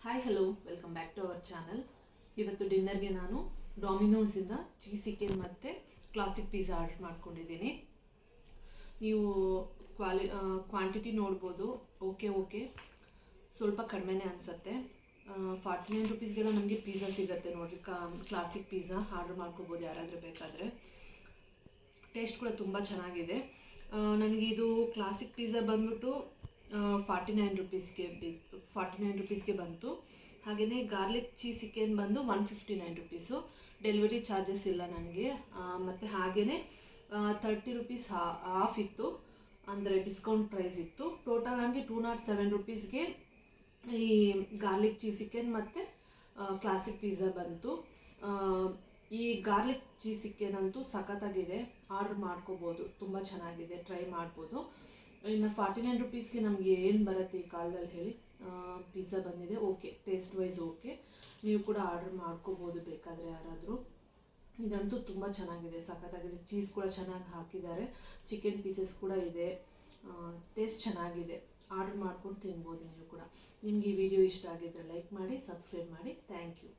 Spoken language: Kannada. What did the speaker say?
Hi hello welcome back to our channel. ಇವತ್ತು ಡಿನ್ನರ್ಗೆ ನಾನು ಡಾಮಿನೋಸಿಂದ ಚೀಸ್ ಚಿಕನ್ ಮತ್ತು ಕ್ಲಾಸಿಕ್ ಪಿಜ್ಜಾ ಆರ್ಡರ್ ಮಾಡ್ಕೊಂಡಿದ್ದೀನಿ. ನೀವು ಕ್ವಾಂಟಿಟಿ ನೋಡ್ಬೋದು. ಓಕೆ ಸ್ವಲ್ಪ ಕಡಿಮೆನೇ ಅನಿಸುತ್ತೆ. 49 ರುಪೀಸ್ಗೆಲ್ಲ ನಮಗೆ ಪಿಜ್ಜಾ ಸಿಗುತ್ತೆ ನೋಡಿರಿ. ಕ್ಲಾಸಿಕ್ ಪಿಜ್ಜಾ ಆರ್ಡರ್ ಮಾಡ್ಕೋಬೋದು ಯಾರಾದರೂ ಬೇಕಾದರೆ. ಟೇಸ್ಟ್ ಕೂಡ ತುಂಬ ಚೆನ್ನಾಗಿದೆ. ನನಗಿದು ಕ್ಲಾಸಿಕ್ ಪಿಜ್ಜಾ ಬಂದ್ಬಿಟ್ಟು 49 ರುಪೀಸ್ಗೆ ಬಂತು. ಹಾಗೆಯೇ ಗಾರ್ಲಿಕ್ ಚೀಸ್ ಚಿಕನ್ ಬಂದು 159 ರುಪೀಸು. ಡೆಲಿವರಿ ಚಾರ್ಜಸ್ ಇಲ್ಲ ನನಗೆ. ಮತ್ತು ಹಾಗೆಯೇ 30 ರುಪೀಸ್ ಆಫ್ ಇತ್ತು, ಅಂದರೆ ಡಿಸ್ಕೌಂಟ್ ಪ್ರೈಸ್ ಇತ್ತು. ಟೋಟಲ್ ನನಗೆ 207 ರುಪೀಸ್ಗೆ ಈ ಗಾರ್ಲಿಕ್ ಚೀಸ್ ಚಿಕನ್ ಮತ್ತು ಕ್ಲಾಸಿಕ್ ಪಿಜ್ಜಾ ಬಂತು. ಈ ಗಾರ್ಲಿಕ್ ಚೀಸ್ ಚಿಕನ್ ಅಂತೂ ಸಖತ್ತಾಗಿದೆ, ಆರ್ಡ್ರ್ ಮಾಡ್ಕೋಬೋದು, ತುಂಬ ಚೆನ್ನಾಗಿದೆ, ಟ್ರೈ ಮಾಡ್ಬೋದು. ಇನ್ನು 49 ರುಪೀಸ್ಗೆ ನಮಗೆ ಏನು ಬರುತ್ತೆ ಈ ಕಾಲದಲ್ಲಿ ಹೇಳಿ. ಪಿಜ್ಜಾ ಬಂದಿದೆ, ಓಕೆ, ಟೇಸ್ಟ್ ವೈಸ್ ಓಕೆ. ನೀವು ಕೂಡ ಆರ್ಡ್ರ್ ಮಾಡ್ಕೋಬೋದು ಬೇಕಾದರೆ ಯಾರಾದರೂ. ಇದಂತೂ ತುಂಬ ಚೆನ್ನಾಗಿದೆ, ಸಖತ್ತಾಗಿದೆ. ಚೀಸ್ ಕೂಡ ಚೆನ್ನಾಗಿ ಹಾಕಿದ್ದಾರೆ, ಚಿಕನ್ ಪೀಸಸ್ ಕೂಡ ಇದೆ, ಟೇಸ್ಟ್ ಚೆನ್ನಾಗಿದೆ. ಆರ್ಡ್ರ್ ಮಾಡ್ಕೊಂಡು ತಿನ್ಬೋದು ನೀವು ಕೂಡ. ನಿಮಗೆ ಈ ವಿಡಿಯೋ ಇಷ್ಟ ಆಗಿದ್ದರೆ ಲೈಕ್ ಮಾಡಿ, ಸಬ್ಸ್ಕ್ರೈಬ್ ಮಾಡಿ. Thank you.